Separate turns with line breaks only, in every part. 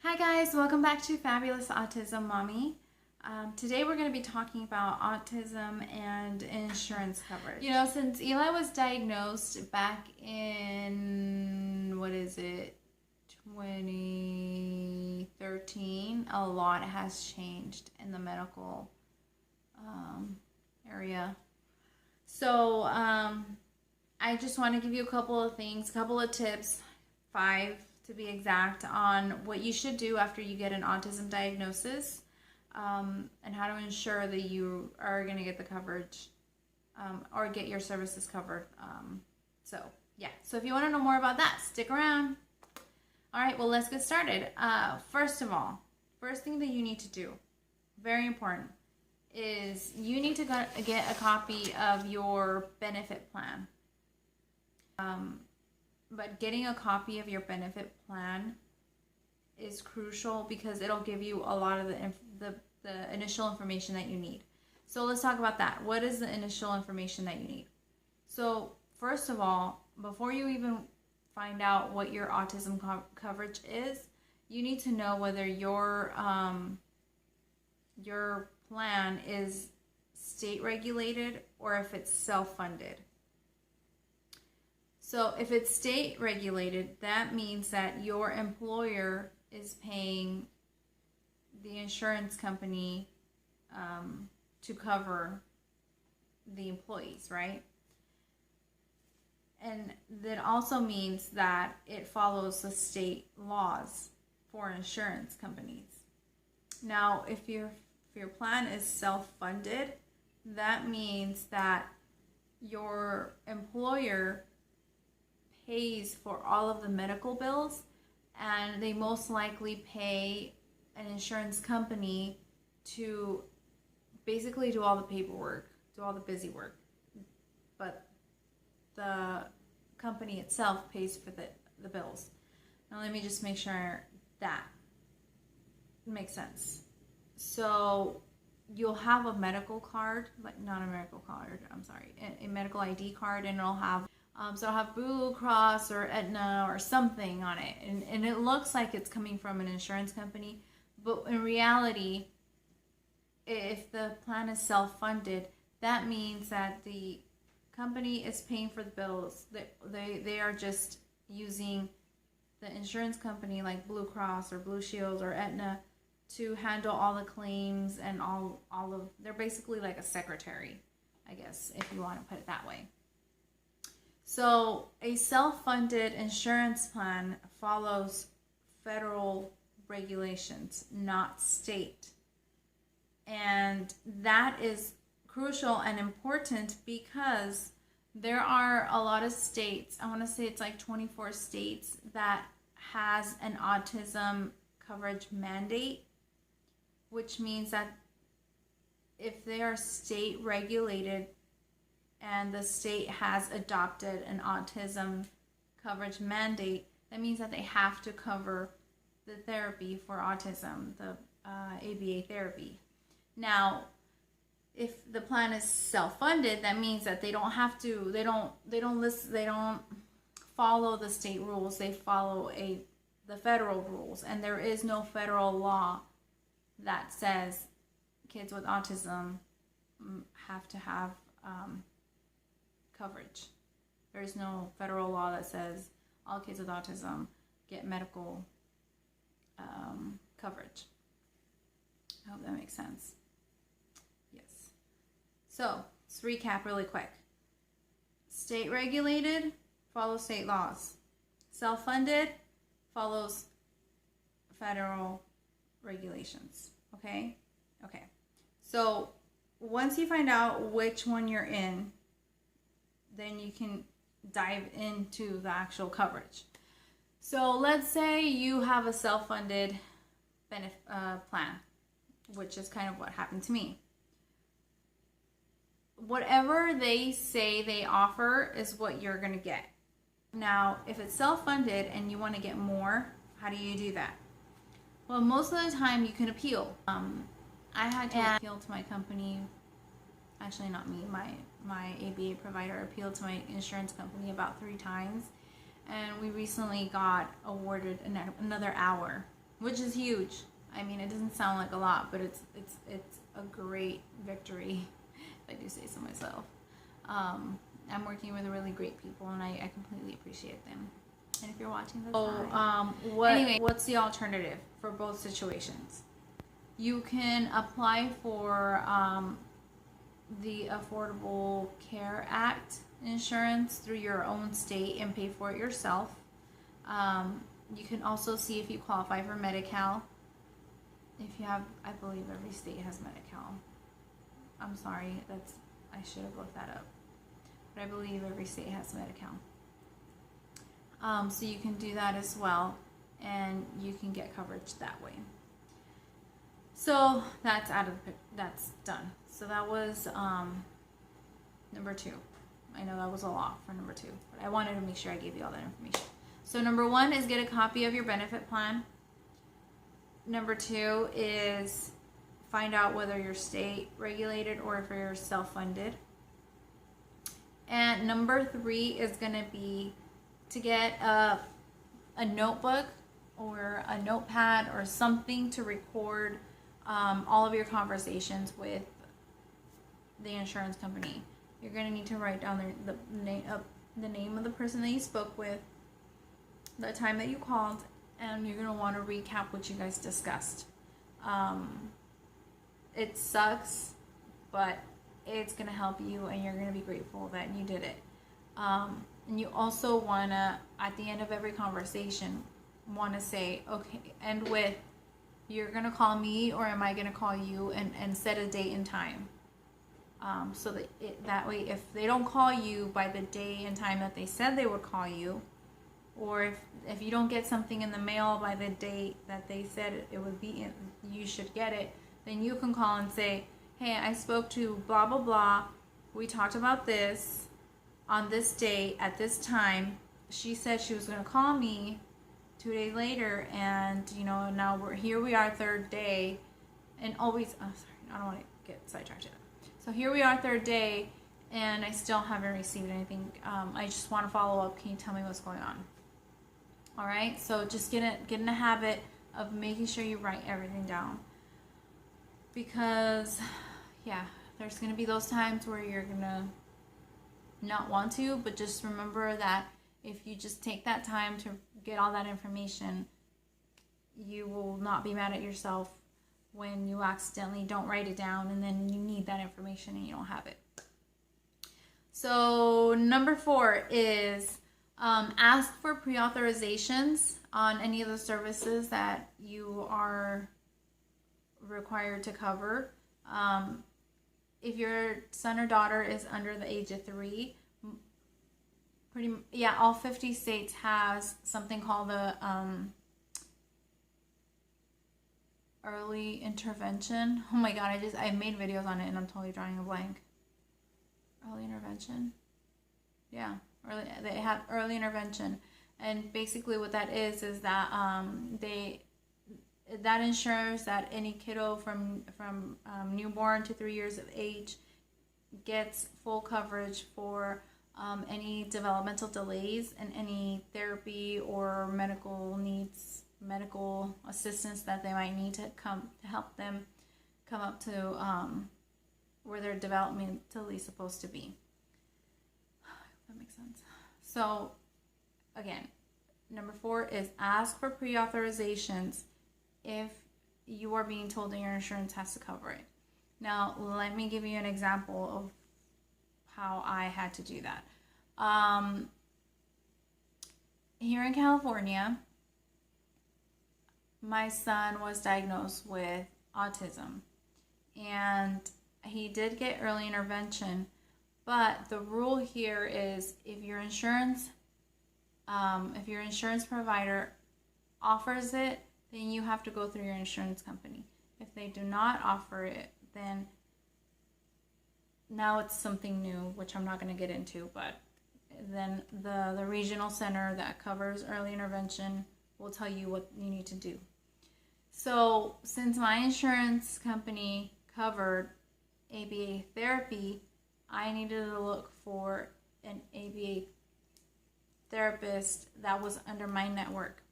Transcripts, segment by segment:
Hi guys, welcome back to Fabulous Autism Mommy. Today we're going to be talking about autism and insurance coverage. You know, since Eli was diagnosed back in, 2013, a lot has changed in the medical area. So I just want to give you a couple of things, a couple of tips, 5 to be exact, on what you should do after you get an autism diagnosis, and how to ensure that you are going to get the coverage or get your services covered. So if you want to know more about that, stick around. All right, well, let's get started. First of all, first thing that you need to do, very important, is you need to get a copy of your benefit plan. But getting a copy of your benefit plan is crucial because it'll give you a lot of the initial information that you need. So let's talk about that. What is the initial information that you need? So first of all, before you even find out what your autism coverage is, you need to know whether your plan is state regulated or if it's self-funded. So if it's state regulated, that means that your employer is paying the insurance company to cover the employees, right? And that also means that it follows the state laws for insurance companies. Now, if your plan is self-funded, that means that your employer pays for all of the medical bills, and they most likely pay an insurance company to basically do all the paperwork, do all the busy work, but the company itself pays for the bills. Now let me just make sure that makes sense. So you'll have a medical card, like not a medical card, I'm sorry, a medical ID card, and it'll have so I'll have Blue Cross or Aetna or something on it. And it looks like it's coming from an insurance company. But in reality, if the plan is self-funded, that means that the company is paying for the bills. They are just using the insurance company like Blue Cross or Blue Shield or Aetna to handle all the claims and all of, they're basically like a secretary, I guess, if you want to put it that way. So a self-funded insurance plan follows federal regulations, not state. And that is crucial and important because there are a lot of states, I want to say it's like 24 states, that has an autism coverage mandate, which means that if they are state regulated, and the state has adopted an autism coverage mandate, that means that they have to cover the therapy for autism, the ABA therapy. Now, if the plan is self-funded, that means that they don't have to, they don't follow the state rules, they follow the federal rules, and there is no federal law that says kids with autism have to have coverage. There's no federal law that says all kids with autism get medical coverage. I hope that makes sense. Yes. So let's recap really quick. State regulated follows state laws. Self-funded follows federal regulations. Okay? Okay. So once you find out which one you're in, then you can dive into the actual coverage. So let's say you have a self-funded plan, which is kind of what happened to me. Whatever they say they offer is what you're going to get. Now, if it's self-funded and you want to get more, how do you do that? Well, most of the time you can appeal. I had to appeal to my company. Actually, not me, my ABA provider appealed to my insurance company about 3 times, and we recently got awarded another hour which is huge. I mean, it doesn't sound like a lot, but it's a great victory, if I do say so myself. I'm working with really great people, and I completely appreciate them. And if you're watching this, what's the alternative for both situations? You can apply for the Affordable Care Act insurance through your own state and pay for it yourself. You can also see if you qualify for Medi-Cal. If you have, I believe every state has Medi-Cal. I'm sorry, I should have looked that up. But I believe every state has Medi-Cal. So you can do that as well, and you can get coverage that way. So that's that's done. So that was number 2. I know that was a lot for number 2, but I wanted to make sure I gave you all that information. So number 1 is get a copy of your benefit plan. Number 2 is find out whether you're state regulated or if you're self-funded. And number 3 is going to be to get a notebook or a notepad or something to record all of your conversations with the insurance company. You're going to need to write down the name of the person that you spoke with, the time that you called, and you're going to want to recap what you guys discussed. It sucks, but it's going to help you, and you're going to be grateful that you did it. And you also want to, at the end of every conversation, want to say, okay, end with, you're going to call me or am I going to call you, and set a date and time. So that way, if they don't call you by the day and time that they said they would call you, or if you don't get something in the mail by the date that they said it would be, you should get it, then you can call and say, hey, I spoke to blah, blah, blah. We talked about this on this date at this time. She said she was going to call me 2 days later, and now we are 3rd day, and always, sorry, I don't want to get sidetracked yet. So here we are 3rd day, and I still haven't received anything. I just want to follow up. Can you tell me what's going on? All right, so just get in a habit of making sure you write everything down, because there's going to be those times where you're going to not want to, but just remember that if you just take that time to get all that information, you will not be mad at yourself when you accidentally don't write it down and then you need that information and you don't have it. So number 4 is ask for pre-authorizations on any of the services that you are required to cover. If your son or daughter is under the age of 3, all 50 states has something called the early intervention. Oh my god, I made videos on it and I'm totally drawing a blank. Early intervention? Yeah, they have early intervention. And basically what that is that that ensures that any kiddo from newborn to 3 years of age gets full coverage for any developmental delays and any therapy or medical assistance that they might need to help them come up to where they're developmentally supposed to be. That makes sense. So again, number 4 is ask for pre-authorizations if you are being told that your insurance has to cover it. Now, let me give you an example of how I had to do that. Here in California, my son was diagnosed with autism, and he did get early intervention, but the rule here is if your insurance provider offers it, then you have to go through your insurance company. If they do not offer it, then now it's something new, which I'm not going to get into, but then the regional center that covers early intervention will tell you what you need to do. So since my insurance company covered ABA therapy, I needed to look for an ABA therapist that was under my network.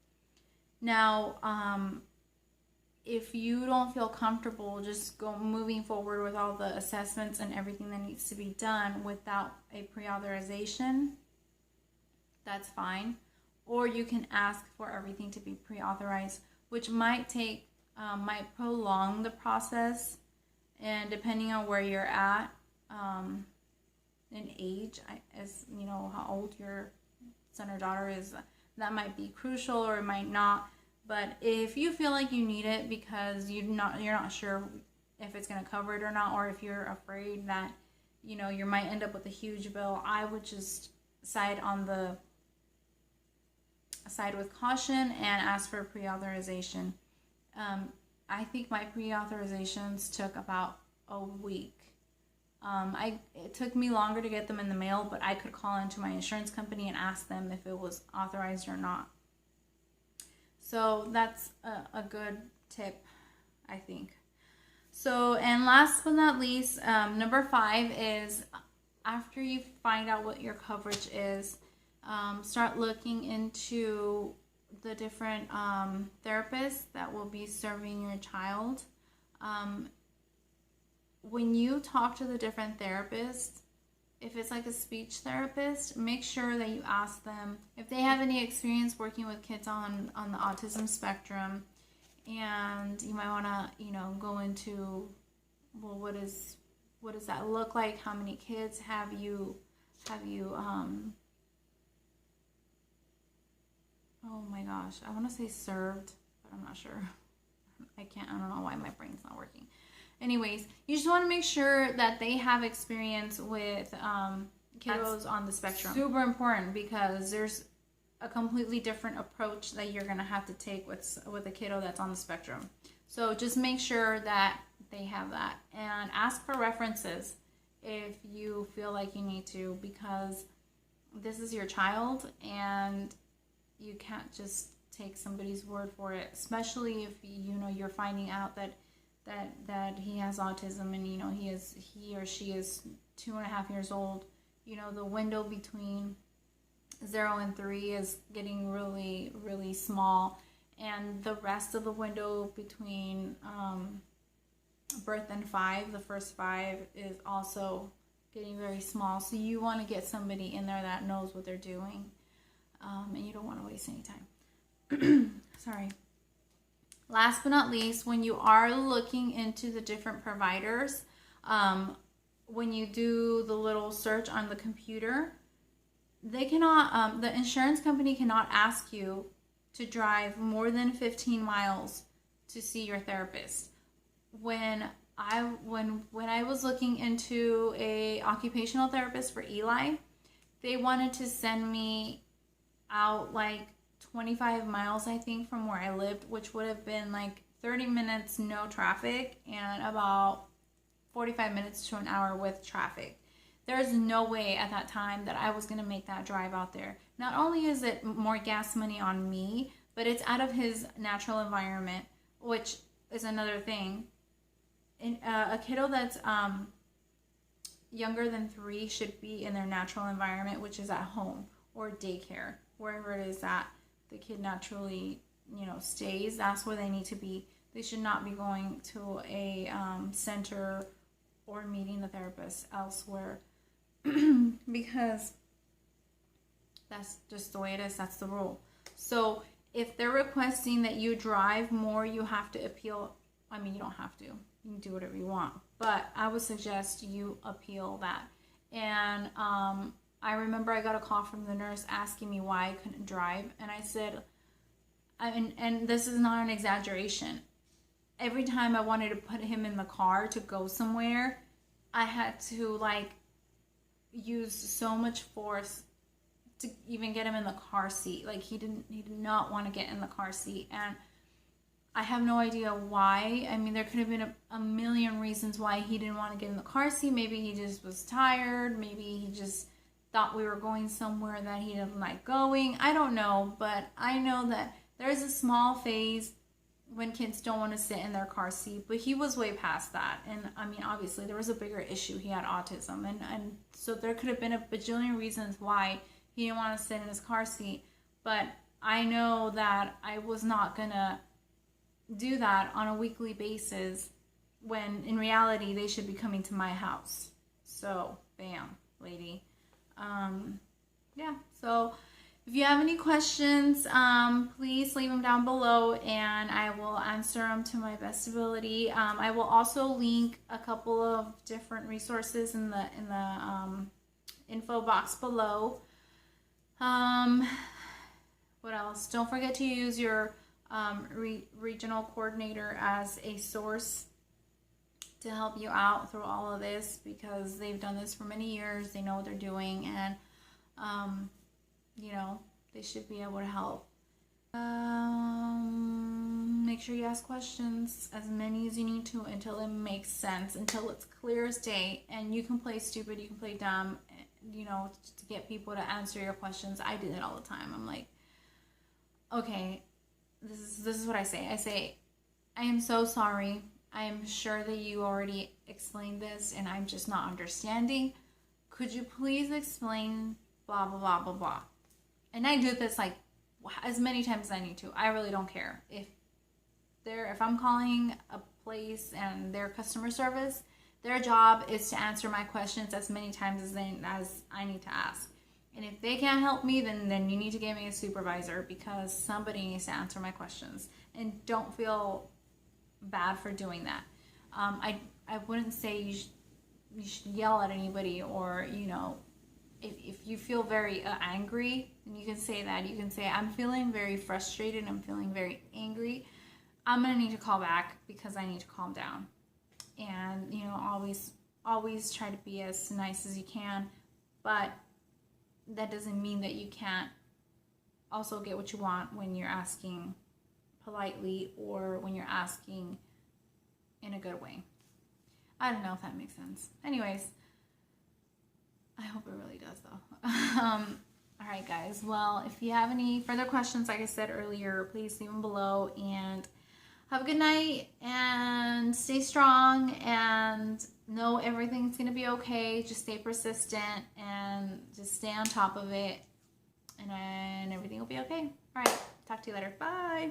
Now, if you don't feel comfortable just moving forward with all the assessments and everything that needs to be done without a pre-authorization, that's fine. Or you can ask for everything to be pre-authorized, which might prolong the process, and depending on where you're at in age, as you know how old your son or daughter is, that might be crucial or it might not. But if you feel like you need it because you're not sure if it's going to cover it or not, or if you're afraid that you might end up with a huge bill, I would just side with caution and ask for pre-authorization. I think my pre-authorizations took about a week. It took me longer to get them in the mail, but I could call into my insurance company and ask them if it was authorized or not. So that's a good tip, I think. So, and last but not least, number 5 is, after you find out what your coverage is, start looking into the different therapists that will be serving your child. When you talk to the different therapists, if it's like a speech therapist, make sure that you ask them if they have any experience working with kids on the autism spectrum. And you might want to, go into, well, what does that look like? How many kids have you oh my gosh, I want to say served, but I'm not sure. I don't know why my brain's not working. Anyways, you just want to make sure that they have experience with kiddos on the spectrum. Super important, because there's a completely different approach that you're going to have to take with a kiddo that's on the spectrum. So just make sure that they have that, and ask for references if you feel like you need to, because this is your child and you can't just take somebody's word for it, especially if you're finding out that he has autism, and he or she is 2.5 years old. The window between 0 and 3 is getting really, really small, and the rest of the window between birth and 5, the first 5, is also getting very small. So you want to get somebody in there that knows what they're doing, and you don't want to waste any time. Sorry. Last but not least, when you are looking into the different providers, when you do the little search on the computer, they cannot, the insurance company cannot ask you to drive more than 15 miles to see your therapist. When I was looking into a occupational therapist for Eli, they wanted to send me out like 25 miles, I think, from where I lived, which would have been like 30 minutes no traffic and about 45 minutes to an hour with traffic. There's no way at that time that I was going to make that drive out there. Not only is it more gas money on me, but it's out of his natural environment, which is another thing. A kiddo that's younger than 3 should be in their natural environment, which is at home or daycare, wherever it is that the kid naturally, stays. That's where they need to be. They should not be going to a center or meeting the therapist elsewhere, because that's just the way it is. That's the rule. So if they're requesting that you drive more, you have to appeal. I mean, you don't have to. You can do whatever you want, but I would suggest you appeal that. And I remember I got a call from the nurse asking me why I couldn't drive, and I said, and this is not an exaggeration, every time I wanted to put him in the car to go somewhere, I had to use so much force to even get him in the car seat. He did not want to get in the car seat, and I have no idea why. I mean, there could have been a million reasons why he didn't want to get in the car seat. Maybe he just was tired. Maybe he just thought we were going somewhere that he didn't like going. I don't know, but I know that there's a small phase when kids don't want to sit in their car seat, but he was way past that. And I mean, obviously there was a bigger issue. He had autism, and so there could have been a bajillion reasons why he didn't want to sit in his car seat. But I know that I was not gonna do that on a weekly basis when in reality they should be coming to my house. So, bam, lady. Yeah, so if you have any questions, please leave them down below and I will answer them to my best ability. I will also link a couple of different resources in the info box below. What else? Don't forget to use your regional coordinator as a source to help you out through all of this, because they've done this for many years. They know what they're doing, and you know, they should be able to help. Make sure you ask questions, as many as you need to, until it makes sense, until it's clear as day. And you can play stupid, you can play dumb, you know, to get people to answer your questions. I did it all the time. I'm like, okay, this is what I say. I say, I am so sorry. I am sure that you already explained this and I'm just not understanding. Could you please explain blah, blah, blah, blah, blah. And I do this like as many times as I need to. I really don't care. If I'm calling a place and their customer service, their job is to answer my questions as many times as I need to ask. And if they can't help me, then you need to give me a supervisor, because somebody needs to answer my questions. And don't feel bad for doing that. I wouldn't say you should yell at anybody, or, you know, if you feel very angry, then you can say that. You can say, I'm feeling very frustrated, I'm feeling very angry. I'm going to need to call back because I need to calm down. And, you know, always try to be as nice as you can, but that doesn't mean that you can't also get what you want when you're asking politely, or when you're asking in a good way. I don't know if that makes sense. Anyways, I hope it really does though. All right, guys. Well, if you have any further questions, like I said earlier, please leave them below, and have a good night and stay strong and know everything's going to be okay. Just stay persistent and just stay on top of it, and everything will be okay. All right. Talk to you later. Bye.